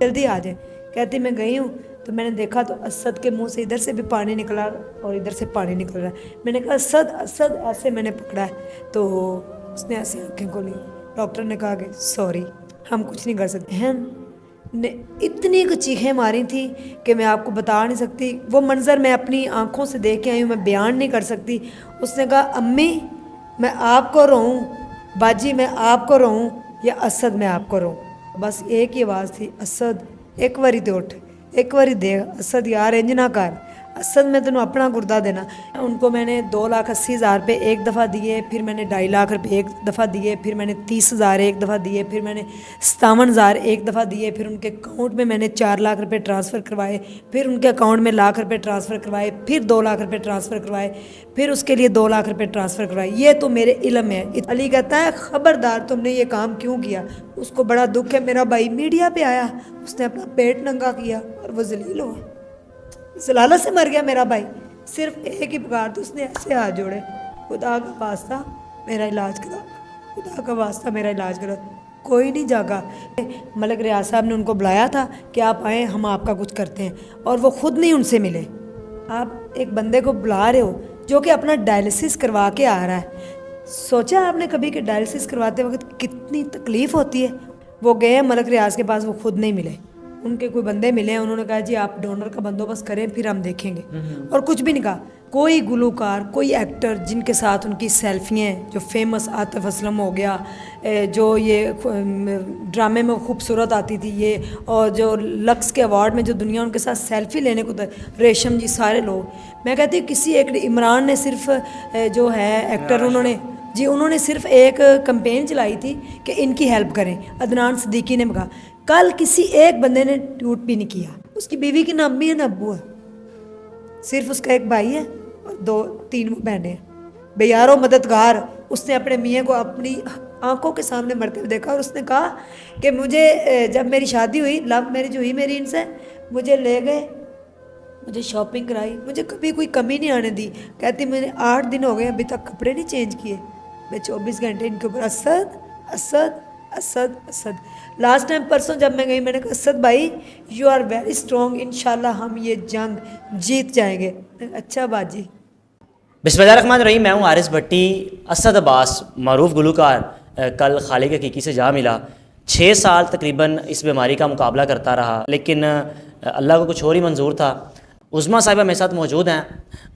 جلدی آ جائیں. کہتی میں گئی ہوں تو میں نے دیکھا تو اسد کے منہ سے ادھر سے بھی پانی نکلا اور ادھر سے پانی نکل رہا ہے. میں نے کہا اسد اسد, ایسے میں نے پکڑا ہے تو اس نے ایسے آنکھیں کھولی. ڈاکٹر نے کہا کہ سوری ہم کچھ نہیں کر سکتے ہیں. نے اتنی چیخیں ماری تھی کہ میں آپ کو بتا نہیں سکتی. وہ منظر میں اپنی آنکھوں سے دیکھ کے آئی ہوں, میں بیان نہیں کر سکتی. اس نے کہا امی میں آپ کو رہوں, باجی میں آپ کو رہوں, یا اسد میں آپ کو رہوں. بس ایک ہی آواز تھی, اسد ایک واری تے اٹھ, ایک واری دے اسد یار انج نہ کر, اسد میں تینوں اپنا گردہ دینا. ان کو میں نے 2,80,000 روپے ایک دفعہ دیے, پھر میں نے 2.5 لاکھ روپے ایک دفعہ دیے, پھر میں نے 30,000 ایک دفعہ دیے, پھر میں نے 57,000 ایک دفعہ دیے, پھر ان کے اکاؤنٹ میں نے 4 لاکھ روپے ٹرانسفر کروائے, پھر ان کے اکاؤنٹ میں 1 لاکھ روپے ٹرانسفر کروائے, پھر 2 لاکھ روپے ٹرانسفر کروائے, پھر اس کے لیے 2 لاکھ روپے ٹرانسفر کروائے. یہ تو میرے علم میں ہے. علی کہتا ہے خبردار تم نے یہ کام کیوں کیا. اس کو بڑا دکھ ہے. میرا بھائی میڈیا پہ آیا, اس نے اپنا پیٹ ننگا کیا اور وہ ذلیل ہوا, ذلالت سے مر گیا میرا بھائی. صرف ایک ہی پکار تو اس نے ایسے ہاتھ جوڑے, خدا کا واسطہ میرا علاج کرا, خدا کا واسطہ میرا علاج کرا. کوئی نہیں جاگا. ملک ریاض صاحب نے ان کو بلایا تھا کہ آپ آئیں ہم آپ کا کچھ کرتے ہیں, اور وہ خود نہیں ان سے ملے. آپ ایک بندے کو بلا رہے ہو جو کہ اپنا ڈائلسس کروا کے آ رہا ہے. سوچا آپ نے کبھی کہ ڈائلسس کرواتے وقت کتنی تکلیف ہوتی ہے. وہ گئے ہیں ملک ریاض کے پاس, وہ خود نہیں ملے. ان کے کوئی بندے ملے ہیں, انہوں نے کہا جی آپ ڈونر کا بندوبست کریں پھر ہم دیکھیں گے, اور کچھ بھی نہیں کہا. کوئی گلوکار, کوئی ایکٹر جن کے ساتھ ان کی سیلفیاں ہیں, جو فیمس عاطف اسلم ہو گیا, جو یہ ڈرامے میں خوبصورت آتی تھی یہ, اور جو لکس کے ایوارڈ میں جو دنیا ان کے ساتھ سیلفی لینے کو, ریشم جی, سارے لوگ. میں کہتی ہوں کسی ایک عمران نے صرف جو ہے ایکٹر, انہوں نے صرف ایک کمپین چلائی تھی کہ ان کی ہیلپ کریں. عدنان صدیقی نے کہا, کل کسی ایک بندے نے ٹوٹ بھی نہیں کیا. اس کی بیوی کی نہ امی ہے نہ ابو ہے, صرف اس کا ایک بھائی ہے اور 2-3 بہنیں ہیں. بے یارو مددگار. اس نے اپنے میاں کو اپنی آنکھوں کے سامنے مرتے ہوئے دیکھا, اور اس نے کہا کہ مجھے جب میری شادی ہوئی, لو میرج ہوئی میری ان سے, مجھے لے گئے, مجھے شاپنگ کرائی, مجھے کبھی کوئی کمی نہیں آنے دی. کہتی میں نے 8 دن ہو گئے ابھی تک کپڑے نہیں چینج کیے. میں 24 گھنٹے ان کے اوپر اسد اسد اسد اسد. لاسٹ ٹائم پرسوں جب میں گئی, میں نے کہا اسد بھائی یو آر ویری اسٹرانگ, انشاءاللہ ہم یہ جنگ جیت جائیں گے. اچھا باجی. بسم اللہ الرحمن الرحیم. میں ہوں حارث بھٹی. اسد عباس معروف گلوکار کل خالق حقیقی سے جا ملا. 6 سال تقریباً اس بیماری کا مقابلہ کرتا رہا, لیکن اللہ کو کچھ اور ہی منظور تھا. عظمیٰ صاحبہ میرے ساتھ موجود ہیں.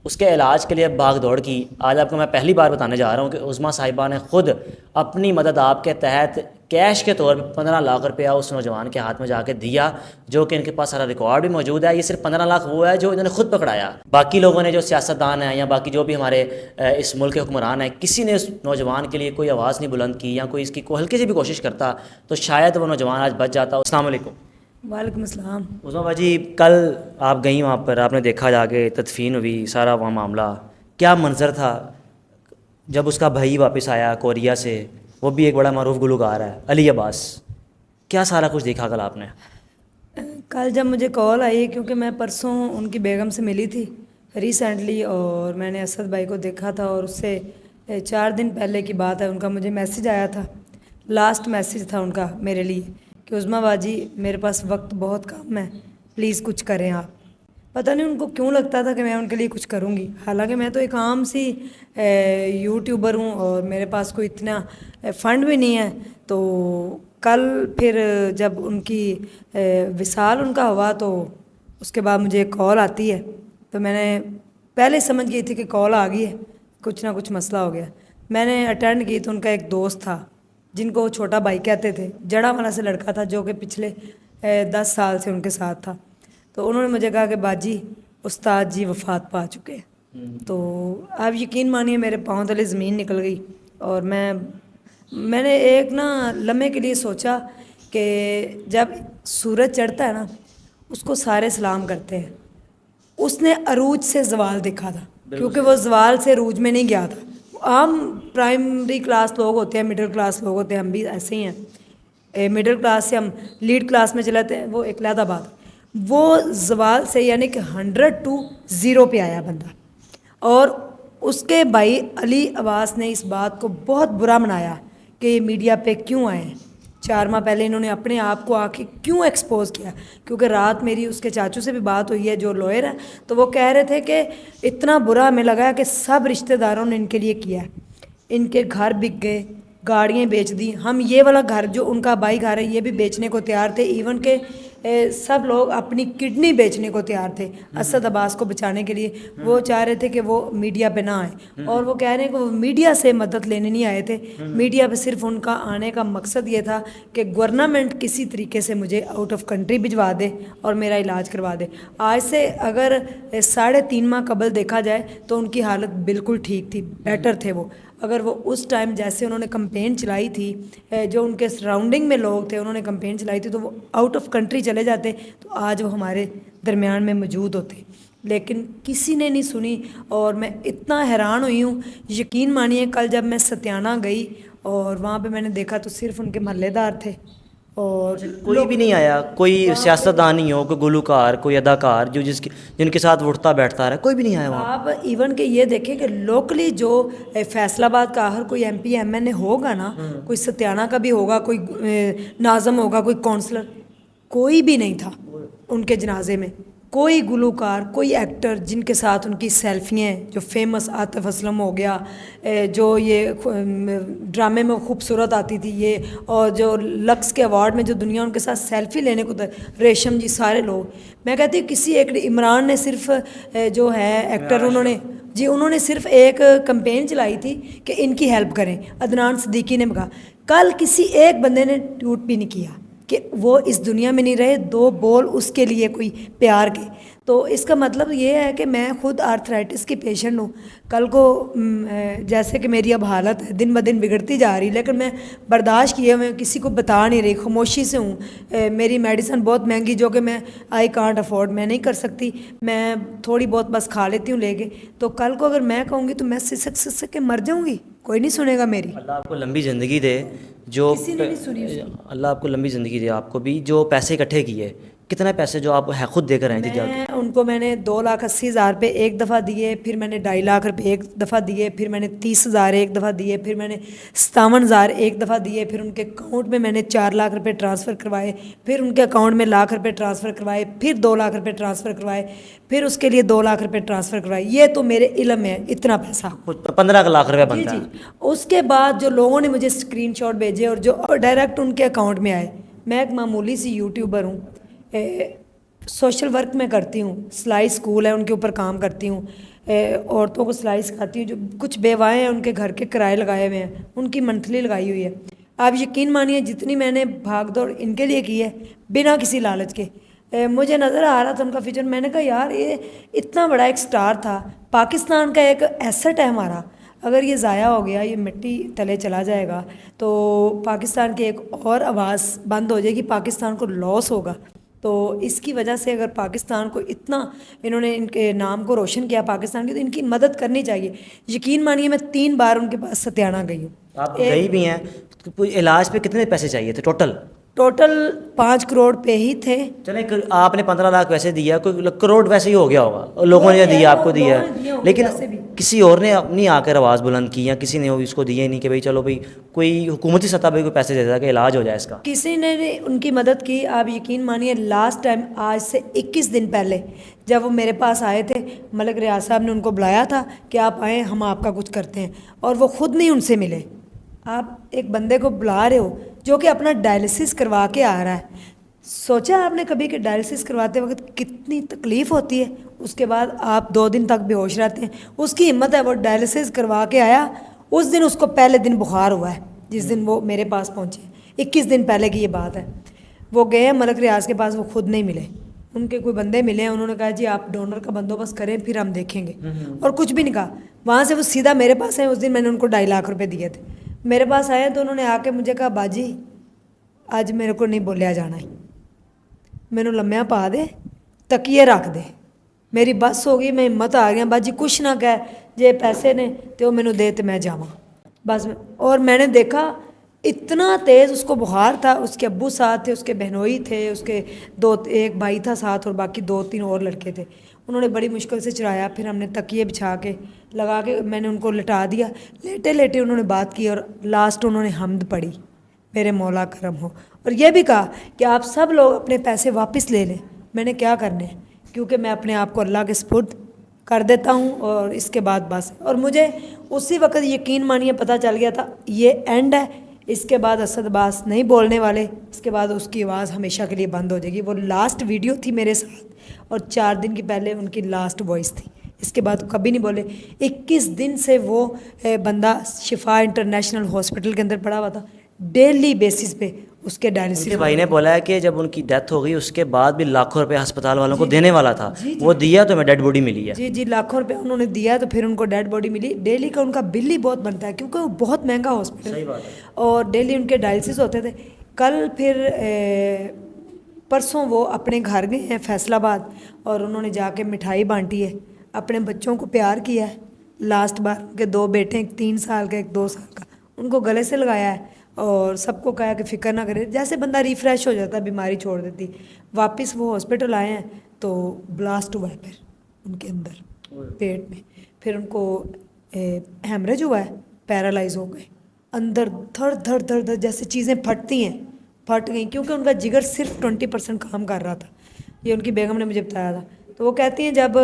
اس کے علاج کے لیے بھاگ دوڑ کی. آج آپ کو میں پہلی بار بتانے جا رہا ہوں کہ عظمیٰ صاحبہ نے خود اپنی مدد آپ کے تحت کیش کے طور پہ 15 لاکھ روپیہ اس نوجوان کے ہاتھ میں جا کے دیا, جو کہ ان کے پاس سارا ریکارڈ بھی موجود ہے. یہ صرف 15 لاکھ وہ ہے جو انہوں نے خود پکڑایا. باقی لوگوں نے, جو سیاستدان ہیں یا باقی جو بھی ہمارے اس ملک کے حکمران ہیں, کسی نے اس نوجوان کے لیے کوئی آواز نہیں بلند کی یا کوئی اس کی ہلکی سی بھی کوشش کرتا تو شاید وہ نوجوان آج بچ جاتا. السلام علیکم. وعلیکم السلام. عظمیٰ باجی, کل آپ گئیں وہاں پر, آپ نے دیکھا جا کے تدفین ہوئی, سارا وہاں معاملہ, کیا منظر تھا جب اس کا بھائی واپس آیا کوریا سے, وہ بھی ایک بڑا معروف گلوکار ہے, علی عباس. کیا سارا کچھ دیکھا کل آپ نے؟ کل جب مجھے کال آئی, کیونکہ میں پرسوں ان کی بیگم سے ملی تھی ریسنٹلی, اور میں نے اسد بھائی کو دیکھا تھا, اور اس سے 4 دن پہلے کی بات ہے, ان کا مجھے میسیج آیا تھا. لاسٹ میسیج تھا ان کا میرے لیے کہ عظمیٰ باجی میرے پاس وقت بہت کم ہے, پلیز کچھ کریں آپ. پتہ نہیں ان کو کیوں لگتا تھا کہ میں ان کے لیے کچھ کروں گی, حالانکہ میں تو ایک عام سی یوٹیوبر ہوں اور میرے پاس کوئی اتنا فنڈ بھی نہیں ہے. تو کل پھر جب ان کی وصال ان کا ہوا, تو اس کے بعد مجھے ایک کال آتی ہے, تو میں نے پہلے سمجھ گئی تھی کہ کال آ گئی ہے, کچھ نہ کچھ مسئلہ ہو گیا. میں نے اٹینڈ کی تو ان کا ایک دوست تھا جن کو چھوٹا بھائی کہتے تھے, جڑا والا سے لڑکا تھا جو کہ پچھلے 10 سال سے ان کے ساتھ تھا. تو انہوں نے مجھے کہا کہ باجی استاد جی وفات پا چکے. تو آپ یقین مانیے میرے پاؤں تلے زمین نکل گئی, اور میں نے ایک لمحے کے لیے سوچا کہ جب سورج چڑھتا ہے نا, اس کو سارے سلام کرتے ہیں. اس نے عروج سے زوال دیکھا تھا, کیونکہ وہ زوال سے عروج میں نہیں گیا تھا. عام پرائمری کلاس لوگ ہوتے ہیں, مڈل کلاس لوگ ہوتے ہیں, ہم بھی ایسے ہی ہیں. مڈل کلاس سے ہم لیڈ کلاس میں چلاتے ہیں, وہ ایک علیحدہ بات. وہ زوال سے یعنی کہ 100 to 0 پہ آیا بندہ. اور اس کے بھائی علی عباس نے اس بات کو بہت برا منایا کہ یہ میڈیا پہ کیوں آئے ہیں. 4 ماہ پہلے انہوں نے اپنے آپ کو آ کے کیوں ایکسپوز کیا؟ کیونکہ رات میری اس کے چاچو سے بھی بات ہوئی ہے جو لوئر ہے، تو وہ کہہ رہے تھے کہ اتنا برا ہمیں لگا کہ سب رشتہ داروں نے ان کے لیے کیا ہے، ان کے گھر بک گئے، گاڑیاں بیچ دی، ہم یہ والا گھر جو ان کا بائی گھر ہے یہ بھی بیچنے کو تیار تھے، ایون کہ سب لوگ اپنی کڈنی بیچنے کو تیار تھے اسد عباس کو بچانے کے لیے۔ وہ چاہ رہے تھے کہ وہ میڈیا پہ نہ آئے، اور وہ کہہ رہے ہیں کہ وہ میڈیا سے مدد لینے نہیں آئے تھے، میڈیا پہ صرف ان کا آنے کا مقصد یہ تھا کہ گورنمنٹ کسی طریقے سے مجھے آؤٹ آف کنٹری بھجوا دے اور میرا علاج کروا دے۔ آج سے اگر 3.5 ماہ قبل دیکھا جائے تو ان کی حالت بالکل ٹھیک تھی، بیٹر تھے وہ۔ اگر وہ اس ٹائم جیسے انہوں نے کمپین چلائی تھی، جو ان کے سراؤنڈنگ میں لوگ تھے انہوں نے کمپین چلائی تھی، تو وہ آؤٹ آف کنٹری چلے جاتے تو آج وہ ہمارے درمیان میں موجود ہوتے، لیکن کسی نے نہیں سنی۔ اور میں اتنا حیران ہوئی ہوں، یقین مانیے کل جب میں ستیانہ گئی اور وہاں پہ میں نے دیکھا تو صرف ان کے محلے دار تھے، اور کوئی بھی نہیں آیا، کوئی سیاستدان نہیں ہو، کوئی گلوکار، کوئی اداکار جو جن کے ساتھ اٹھتا بیٹھتا رہا، کوئی بھی نہیں آیا وہاں۔ آپ ایون کہ یہ دیکھیں کہ لوکلی جو فیصل آباد کا ہر کوئی ایم پی ایم این اے ہوگا نا، کوئی ستیانہ کا بھی ہوگا، کوئی ناظم ہوگا، کوئی کونسلر، کوئی بھی نہیں تھا ان کے جنازے میں، کوئی گلوکار، کوئی ایکٹر جن کے ساتھ ان کی سیلفیاں ہیں، جو فیمس عاطف اسلم ہو گیا، جو یہ ڈرامے میں خوبصورت آتی تھی یہ، اور جو لکس کے ایوارڈ میں جو دنیا ان کے ساتھ سیلفی لینے کو ریشم جی، سارے لوگ، میں کہتی ہوں کسی ایک عمران نے صرف جو ہے ایکٹر انہوں نے صرف ایک کمپین چلائی تھی کہ ان کی ہیلپ کریں، عدنان صدیقی نے کہا، کل کسی ایک بندے نے ٹویٹ بھی نہیں کیا کہ وہ اس دنیا میں نہیں رہے، 2 بول اس کے لیے کوئی پیار کے۔ تو اس کا مطلب یہ ہے کہ میں خود آرتھرائٹس کی پیشنٹ ہوں، کل کو جیسے کہ میری اب حالت ہے دن بدن بگڑتی جا رہی، لیکن میں برداشت کیے ہوئے کسی کو بتا نہیں رہی، خاموشی سے ہوں۔ میری میڈیسن بہت مہنگی جو کہ میں آئی کانٹ افورڈ، میں نہیں کر سکتی، میں تھوڑی بہت بس کھا لیتی ہوں لے کے، تو کل کو اگر میں کہوں گی تو میں سسک کے مر جاؤں گی، کوئی نہیں سنے گا میری۔ اللہ آپ کو لمبی زندگی دے، جو کسی نے نہیں سنی اس کی۔ اللہ آپ کو لمبی زندگی دے، آپ کو بھی جو پیسے اکٹھے کیے، کتنے پیسے جو آپ خود دے کر آئی تھی جا کے؟ ان کو میں نے 2,80,000 روپے ایک دفعہ دیے، پھر میں نے 2.5 لاکھ روپے ایک دفعہ دیے، پھر میں نے 30,000 ایک دفعہ دیے، پھر میں نے 57,000 ایک دفعہ دیے، پھر ان کے اکاؤنٹ میں نے 4 لاکھ روپے ٹرانسفر کروائے، پھر ان کے اکاؤنٹ میں 1 لاکھ روپے ٹرانسفر کروائے، پھر 2 لاکھ روپے ٹرانسفر کروائے، پھر اس کے لیے 2 لاکھ روپے ٹرانسفر کروائے۔ یہ تو میرے علم میں اتنا پیسہ 15 لاکھ روپے بنتا ہے۔ اس کے بعد جو لوگوں نے مجھے اسکرین شاٹ بھیجے اور جو ڈائریکٹ ان کے اکاؤنٹ میں آئے، میں ایک معمولی سی یوٹیوبر ہوں، سوشل ورک میں کرتی ہوں، سلائی اسکول ہے ان کے اوپر کام کرتی ہوں، عورتوں کو سلائی سکھاتی ہوں، جو کچھ بیوائیں ہیں ان کے گھر کے کرائے لگائے ہوئے ہیں، ان کی منتھلی لگائی ہوئی ہے۔ آپ یقین مانیے جتنی میں نے بھاگ دوڑ ان کے لیے کی ہے بنا کسی لالچ کے، مجھے نظر آ رہا تھا ان کا فیوچر، میں نے کہا یار یہ اتنا بڑا ایک سٹار تھا، پاکستان کا ایک ایسٹ ہے ہمارا، اگر یہ ضائع ہو گیا، یہ مٹی تلے چلا جائے گا تو پاکستان کی ایک اور آواز بند ہو جائے گی، پاکستان کو لاس ہوگا۔ تو اس کی وجہ سے اگر پاکستان کو اتنا انہوں نے ان کے نام کو روشن کیا پاکستان کی، تو ان کی مدد کرنی چاہیے۔ یقین مانیے میں 3 بار ان کے پاس ستیانہ گئی ہوں۔ آپ گئی بھی ہیں، علاج پہ کتنے پیسے چاہیے تھے ٹوٹل 5 کروڑ پہ ہی تھے۔ چلیں آپ نے 15 لاکھ ویسے دیا، کوئی کروڑ ویسے ہی ہو گیا ہوگا، لوگوں نے دیا آپ کو دیا ہے، لیکن کسی اور نے نہیں آ کر آواز بلند کی، یا کسی نے اس کو دیا ہی نہیں کہ بھائی چلو بھائی کوئی حکومتی سطح پہ کوئی پیسے دیتا کہ علاج ہو جائے اس کا؟ کسی نے ان کی مدد کی۔ آپ یقین مانیے لاسٹ ٹائم آج سے 21 دن پہلے جب وہ میرے پاس آئے تھے، ملک ریاض صاحب نے ان کو بلایا تھا کہ آپ آئیں ہم آپ کا کچھ کرتے ہیں، اور وہ خود نہیں ان سے ملے۔ آپ ایک بندے کو بلا رہے ہو جو کہ اپنا ڈائلسس کروا کے آ رہا ہے، سوچا آپ نے کبھی کہ ڈائلسس کرواتے وقت کتنی تکلیف ہوتی ہے؟ اس کے بعد آپ 2 دن تک بے ہوش رہتے ہیں۔ اس کی ہمت ہے، وہ ڈائلسس کروا کے آیا، اس دن اس کو پہلے دن بخار ہوا ہے جس دن وہ میرے پاس پہنچے، 21 دن پہلے کی یہ بات ہے۔ وہ گئے ملک ریاض کے پاس، وہ خود نہیں ملے، ان کے کوئی بندے ملے ہیں، انہوں نے کہا جی آپ ڈونر کا بندوبست کریں پھر ہم دیکھیں گے، اور کچھ بھی نہیں کہا۔ وہاں سے وہ سیدھا میرے پاس آئے، اس دن میں نے ان کو 2.5 لاکھ روپے دیے تھے۔ میرے پاس آئے تو انہوں نے آ کے مجھے کہا باجی آج میرے کو نہیں بولیا جانا ہے، مینوں لمیا پا دے، تکیے رکھ دے، میری بس ہو گئی، میں ہمت آ گیا، باجی کچھ نہ کہہ، جے پیسے نے تو مینوں دے تو میں جاواں بس۔ اور میں نے دیکھا اتنا تیز اس کو بخار تھا، اس کے ابو ساتھ تھے، اس کے بہنوئی تھے، اس کے ایک بھائی تھا ساتھ، اور باقی 2-3 اور لڑکے تھے۔ انہوں نے بڑی مشکل سے چڑھایا، پھر ہم نے تکیے بچھا کے لگا کے میں نے ان کو لٹا دیا، لیٹے لیٹے انہوں نے بات کی، اور لاسٹ انہوں نے حمد پڑھی، میرے مولا کرم ہو. اور یہ بھی کہا کہ آپ سب لوگ اپنے پیسے واپس لے لیں. میں نے کیا کرنے ہیں کیونکہ میں اپنے آپ کو اللہ کے سپرد کر دیتا ہوں اور اس کے بعد بس. اور مجھے اسی وقت یقین مانیے پتہ چل گیا تھا یہ اینڈ ہے. اس کے بعد اسد عباس نہیں بولنے والے. اس کے بعد اس کی آواز ہمیشہ کے لیے بند ہو جائے گی. وہ لاسٹ ویڈیو تھی میرے ساتھ اور 4 دن کی پہلے ان کی لاسٹ وائس تھی. اس کے بعد کبھی نہیں بولے. 21 دن سے وہ بندہ شفا انٹرنیشنل ہاسپٹل کے اندر پڑا ہوا تھا. ڈیلی بیسس پہ اس کے ڈائلسس. ان کے بھائی نے بولا ہے کہ جب ان کی ڈیتھ ہو گئی اس کے بعد بھی لاکھوں روپے ہسپتال والوں کو دینے والا تھا. وہ دیا تو میں ڈیڈ باڈی ملی ہے. جی لاکھوں روپے انہوں نے دیا تو پھر ان کو ڈیڈ باڈی ملی. ڈیلی کا ان کا بل ہی بہت بنتا ہے کیونکہ وہ بہت مہنگا ہاسپٹل ہے اور ڈیلی ان کے ڈائلسس ہوتے تھے. کل پھر پرسوں وہ اپنے گھر گئے ہیں فیصل آباد اور انہوں نے جا کے مٹھائی بانٹی ہے. اپنے بچوں کو پیار کیا ہے. لاسٹ بار ان کے 2 بیٹے، ایک 3 سال کا ایک 2 سال کا، ان کو گلے سے لگایا ہے اور سب کو کہا کہ فکر نہ کرے. جیسے بندہ ریفریش ہو جاتا ہے بیماری چھوڑ دیتی. واپس وہ ہاسپٹل آئے ہیں تو بلاسٹ ہوا ہے پھر ان کے اندر پیٹ میں. پھر ان کو ہیمریج ہوا ہے، پیرالائز ہو گئے. اندر دھڑ دھڑ دھڑ دھڑ جیسے چیزیں پھٹتی ہیں، پھٹ گئیں کیونکہ ان کا جگر صرف 20% کام کر رہا تھا. یہ ان کی بیگم نے مجھے بتایا تھا. تو وہ کہتی ہیں جب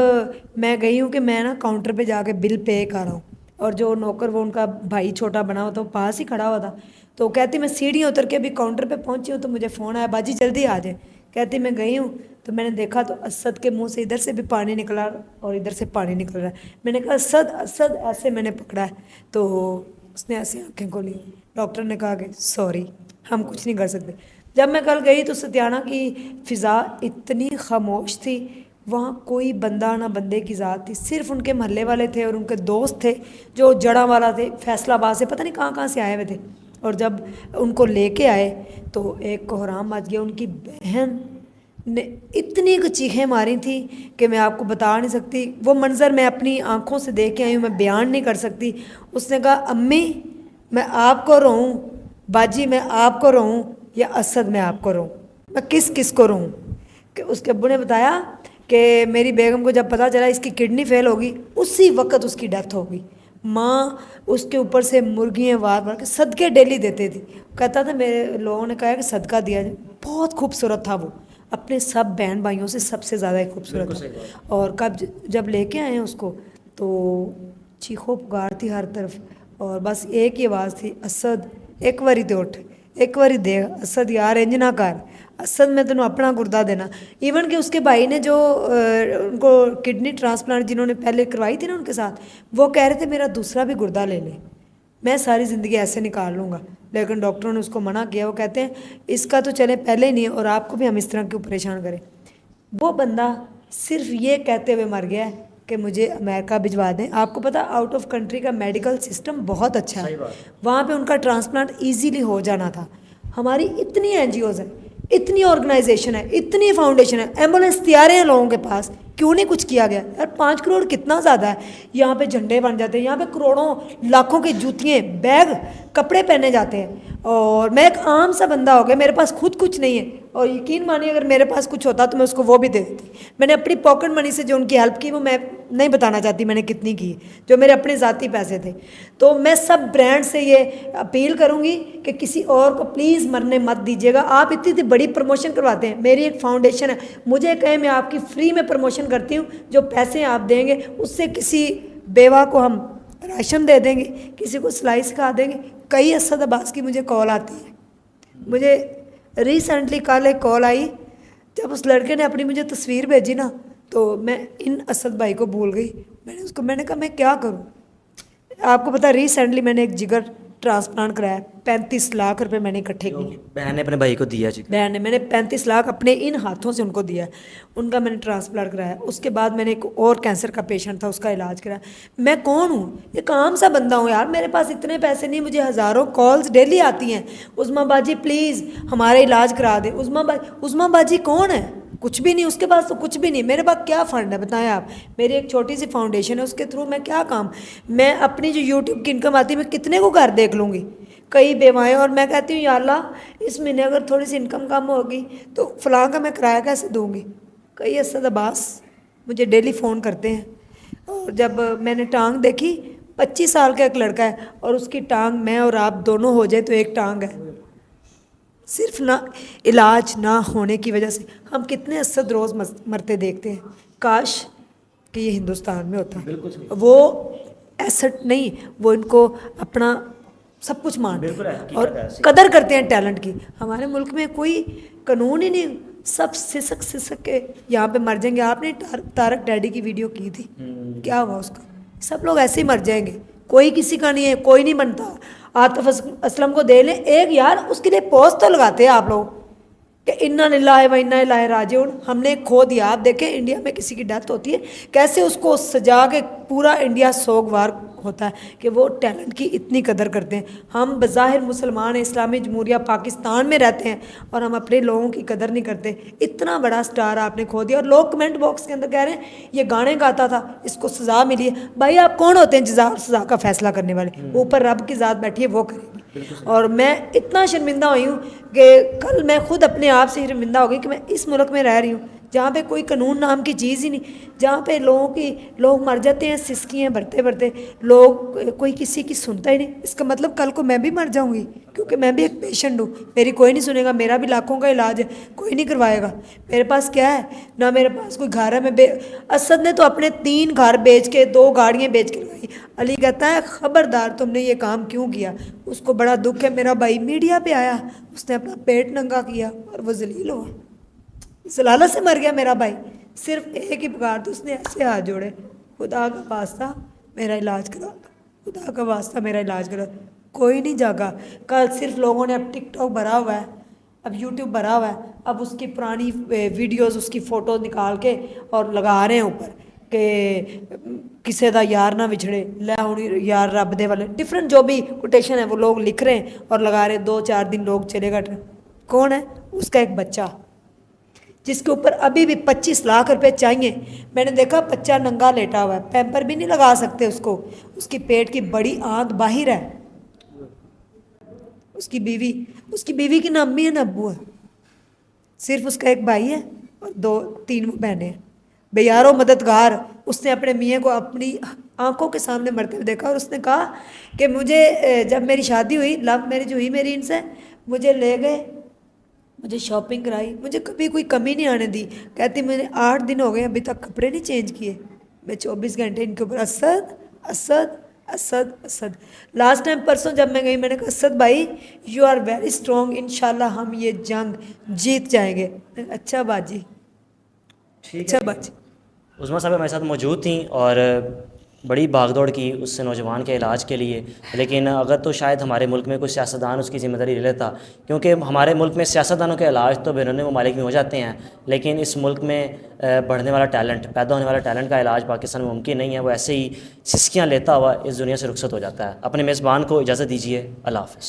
میں گئی ہوں کہ میں نا کاؤنٹر پہ جا کے بل پے کر رہا ہوں اور جو نوکر وہ ان کا بھائی چھوٹا بنا ہوا تھا وہ پاس ہی کھڑا ہوا تھا. تو کہتی میں سیڑھیاں اتر کے ابھی کاؤنٹر پہ پہنچی ہوں تو مجھے فون آیا باجی جلدی آ جائیں. کہتی میں گئی ہوں تو میں نے دیکھا تو اسد کے منہ سے ادھر سے بھی پانی نکلا اور ادھر سے پانی نکل رہا ہے. میں نے کہا اسد اسد، ایسے میں نے پکڑا ہے تو اس نے ایسے آنکھیں کھولی. ڈاکٹر نے کہا کہ سوری ہم کچھ نہیں کر سکتے. جب میں کل گئی تو ستیانہ کی فضا اتنی خاموش تھی. وہاں کوئی بندہ نہ بندے کی ذات تھی. صرف ان کے محلے والے تھے اور ان کے دوست تھے جو جڑاں والا تھے، فیصل آباد سے پتہ نہیں کہاں سے آئے ہوئے تھے. اور جب ان کو لے کے آئے تو ایک کوہرام مچ گیا. ان کی بہن نے اتنی چیخیں ماری تھیں کہ میں آپ کو بتا نہیں سکتی. وہ منظر میں اپنی آنکھوں سے دیکھ کے آئی ہوں، میں بیان نہیں کر سکتی. اس نے کہا امی میں آپ کو رہوں، باجی میں آپ کو رہوں یا اسد میں آپ کو رہوں، میں کس کو رہوں. کہ اس کے ابو نے بتایا کہ میری بیگم کو جب پتہ چلا اس کی کڈنی فیل ہوگی اسی وقت اس کی ڈیتھ ہو گئی. ماں اس کے اوپر سے مرغیاں وار کے صدقے ڈیلی دیتے تھی. کہتا تھا میرے لوگوں نے کہا کہ صدقہ دیا جائے. بہت خوبصورت تھا وہ، اپنے سب بہن بھائیوں سے سب سے زیادہ خوبصورت تھا. اور جب لے کے آئے ہیں اس کو تو چیخو پکار تھی ہر طرف اور بس ایک ہی آواز تھی اسد ایک واری تے اٹھ، ایک واری دے اسد یار انج نہ کر، اسد میں تینوں اپنا گردہ دینا. ایون کہ اس کے بھائی نے جو ان کو کڈنی ٹرانسپلانٹ جنہوں نے پہلے کروائی تھی نا ان کے ساتھ، وہ کہہ رہے تھے میرا دوسرا بھی گردہ لے لے، میں ساری زندگی ایسے نکال لوں گا. لیکن ڈاکٹروں نے اس کو منع کیا. وہ کہتے ہیں اس کا تو چلے پہلے ہی نہیں ہے اور آپ کو بھی ہم اس طرح کیوں پریشان کریں. وہ بندہ صرف یہ کہتے ہوئے مر گیا ہے کہ مجھے امریکہ بھجوا دیں. آپ کو پتہ آؤٹ آف کنٹری کا میڈیکل سسٹم بہت اچھا ہے، وہاں پہ ان کا ٹرانسپلانٹ ایزیلی ہو جانا تھا. ہماری اتنی NGOs ہیں، اتنی آرگنائزیشن ہے، اتنی فاؤنڈیشن ہے، ایمبولینس تیار ہیں لوگوں کے پاس، کیوں نہیں کچھ کیا گیا یار. 5 کروڑ کتنا زیادہ ہے. یہاں پہ جھنڈے بن جاتے ہیں، یہاں پہ کروڑوں لاکھوں کی جوتیاں بیگ کپڑے پہنے جاتے ہیں. اور میں ایک عام سا بندہ ہو گیا، میرے پاس خود کچھ نہیں ہے اور یقین مانیے اگر میرے پاس کچھ ہوتا تو میں اس کو وہ بھی دے دیتی. میں نے اپنی پاکٹ منی سے جو ان کی ہیلپ کی وہ میں نہیں بتانا چاہتی میں نے کتنی کی، جو میرے اپنے ذاتی پیسے تھے. تو میں سب برانڈ سے یہ اپیل کروں گی کہ کسی اور کو پلیز مرنے مت دیجیے گا. آپ اتنی بڑی پروموشن کرواتے ہیں، میری ایک فاؤنڈیشن ہے، مجھے کہیں میں آپ کی فری میں پروموشن کرتی ہوں. جو پیسے آپ دیں گے اس سے کسی بیوہ کو ہم راشن دے دیں گے، کسی کو سلائی سکھا دیں گے. کئی اسد عباس کی مجھے کال آتی ہے. مجھے ریسنٹلی کل ایک کال آئی، جب اس لڑکے نے اپنی مجھے تصویر بھیجی نا تو میں ان اسد بھائی کو بھول گئی. میں نے کہا میں کیا کروں. آپ کو پتہ ریسنٹلی میں نے ایک جگر ٹرانسپلانٹ کرایا، 35 لاکھ روپے میں نے اکٹھے کیے. بہن نے اپنے بھائی کو دیا جی، بہن نے، میں نے 35 لاکھ اپنے ان ہاتھوں سے ان کو دیا. ان کا میں نے ٹرانسپلانٹ کرایا. اس کے بعد میں نے ایک اور کینسر کا پیشنٹ تھا، اس کا علاج کرایا. میں کون ہوں؟ ایک عام سا بندہ ہوں یار. میرے پاس اتنے پیسے نہیں. مجھے ہزاروں کالز ڈیلی آتی ہیں، عظمیٰ باجی پلیز ہمارا علاج کرا دیں. عظمیٰ باجی کون ہے؟ کچھ بھی نہیں اس کے پاس تو کچھ بھی نہیں. میرے پاس کیا فنڈ ہے بتائیں آپ. میری ایک چھوٹی سی فاؤنڈیشن ہے، اس کے تھرو میں کیا کام، میں اپنی جو یوٹیوب کی انکم آتی ہے میں کتنے کو گھر دیکھ لوں گی. کئی بیوائیں، اور میں کہتی ہوں یا اللہ اس مہینے اگر تھوڑی سی انکم کم ہوگی تو فلاں کا میں کرایہ کیسے دوں گی. کئی اسد عباس مجھے ڈیلی فون کرتے ہیں. اور جب میں نے ٹانگ دیکھی، 25 سال کا ایک لڑکا ہے اور اس کی ٹانگ میں اور آپ دونوں ہو جائے تو ایک ٹانگ ہے. صرف نہ علاج نہ ہونے کی وجہ سے ہم کتنے اسد روز مرتے دیکھتے ہیں. کاش کہ یہ ہندوستان میں ہوتا. بالکل صحیح. وہ ایسٹ نہیں, وہ ان کو اپنا سب کچھ مانتے بالکل ہے، ہیں حقیقت اور ہے ایسی. قدر کرتے ہیں ٹیلنٹ کی. ہمارے ملک میں کوئی قانون ہی نہیں, سب سسک کے یہاں پہ مر جائیں گے. آپ نے تارک ڈیڈی کی ویڈیو کی تھی, کیا ہوا اس کا؟ سب لوگ ایسے ہی مر جائیں گے, کوئی کسی کا نہیں ہے, کوئی نہیں بنتا. عاطف اسلم کو دے لیں ایک, یار اس کے لیے پوسٹ تو لگاتے ہیں آپ لوگ کہ انا للہ و انا الیہ راجعون. ہم نے کھو دیا. آپ دیکھیں انڈیا میں کسی کی ڈیتھ ہوتی ہے کیسے اس کو سجا کے پورا انڈیا سوگوار ہوتا ہے کہ وہ ٹیلنٹ کی اتنی قدر کرتے ہیں. ہم بظاہر مسلمان ہیں, اسلامی جمہوریہ پاکستان میں رہتے ہیں, اور ہم اپنے لوگوں کی قدر نہیں کرتے. اتنا بڑا سٹار آپ نے کھو دیا, اور لوگ کمنٹ باکس کے اندر کہہ رہے ہیں یہ گانے گاتا تھا, اس کو سزا ملی ہے. بھائی آپ کون ہوتے ہیں جزا اور سزا کا فیصلہ کرنے والے؟ اوپر رب کی ذات بیٹھی ہے, وہ کرے گی. اور میں اتنا شرمندہ ہوئی ہوں کہ کل میں خود اپنے آپ سے شرمندہ ہو گئی کہ میں اس ملک میں رہ رہی ہوں جہاں پہ کوئی قانون نام کی چیز ہی نہیں, جہاں پہ لوگ مر جاتے ہیں سسکیاں بھرتے بھرتے, لوگ کوئی کسی کی سنتا ہی نہیں. اس کا مطلب کل کو میں بھی مر جاؤں گی, کیونکہ میں بھی ایک پیشنٹ ہوں, میری کوئی نہیں سنے گا, میرا بھی لاکھوں کا علاج ہے, کوئی نہیں کروائے گا. میرے پاس کیا ہے؟ نہ میرے پاس کوئی گھر ہے. اسد نے تو اپنے 3 گھر بیچ کے 2 گاڑیاں بیچ کے لگائی. علی کہتا ہے خبردار تم نے یہ کام کیوں کیا. اس کو بڑا دکھ ہے. میرا بھائی میڈیا پہ آیا, اس نے اپنا پیٹ ننگا کیا اور وہ ذلیل ہوا, ضلالت سے مر گیا میرا بھائی. صرف ایک ہی پکار تو اس نے ایسے ہاتھ جوڑے, خدا کا واسطہ میرا علاج کرا, خدا کا واسطہ میرا علاج کرا. کوئی نہیں جاگا. کل صرف لوگوں نے اب ٹک ٹاک بھرا ہوا ہے, اب یوٹیوب بھرا ہوا ہے, اب اس کی پرانی ویڈیوز, اس کی فوٹو نکال کے اور لگا رہے ہیں اوپر کہ کسے دا یار نہ وچھڑے, لے ہونی یار رب دے والے, ڈفرینٹ جو بھی کوٹیشن ہے وہ لوگ لکھ رہے ہیں اور لگا رہے ہیں. 2-4 دن لوگ چلے گا. کون ہے اس کا؟ ایک بچہ جس کے اوپر ابھی بھی 25 لاکھ روپے چاہیے. میں نے دیکھا بچہ ننگا لیٹا ہوا ہے, پیمپر بھی نہیں لگا سکتے اس کو, اس کی پیٹ کی بڑی آنت باہر ہے. اس کی بیوی کی نہ امی ہے نہ ابو ہے, صرف اس کا ایک بھائی ہے اور 2-3 بہنیں ہیں. بے یار و مددگار. اس نے اپنے میاں کو اپنی آنکھوں کے سامنے مرتے ہوئے دیکھا, اور اس نے کہا کہ مجھے جب میری شادی ہوئی, لو میرج ہوئی میری ان سے, مجھے لے گئے, مجھے شاپنگ کرائی, مجھے کبھی کوئی کمی نہیں آنے دی. کہتی مجھے 8 دن ہو گئے ابھی تک کپڑے نہیں چینج کیے. میں 24 گھنٹے ان کے اوپر اسد اسد اسد اسد. لاسٹ ٹائم پرسوں جب میں گئی, میں نے کہا اسد بھائی یو آر ویری اسٹرانگ, انشاءاللہ ہم یہ جنگ جیت جائیں گے. اچھا باجی, اچھا باجی. عظمیٰ صاحب ہمارے ساتھ موجود تھیں اور بڑی بھاگ دوڑ کی اس سے نوجوان کے علاج کے لیے, لیکن اگر تو شاید ہمارے ملک میں کوئی سیاستدان اس کی ذمہ داری لے لیتا, کیونکہ ہمارے ملک میں سیاستدانوں کے علاج تو بیرون ممالک میں ہو جاتے ہیں, لیکن اس ملک میں بڑھنے والا ٹیلنٹ, پیدا ہونے والا ٹیلنٹ کا علاج پاکستان میں ممکن نہیں ہے. وہ ایسے ہی سسکیاں لیتا ہوا اس دنیا سے رخصت ہو جاتا ہے. اپنے میزبان کو اجازت دیجیے, اللہ حافظ.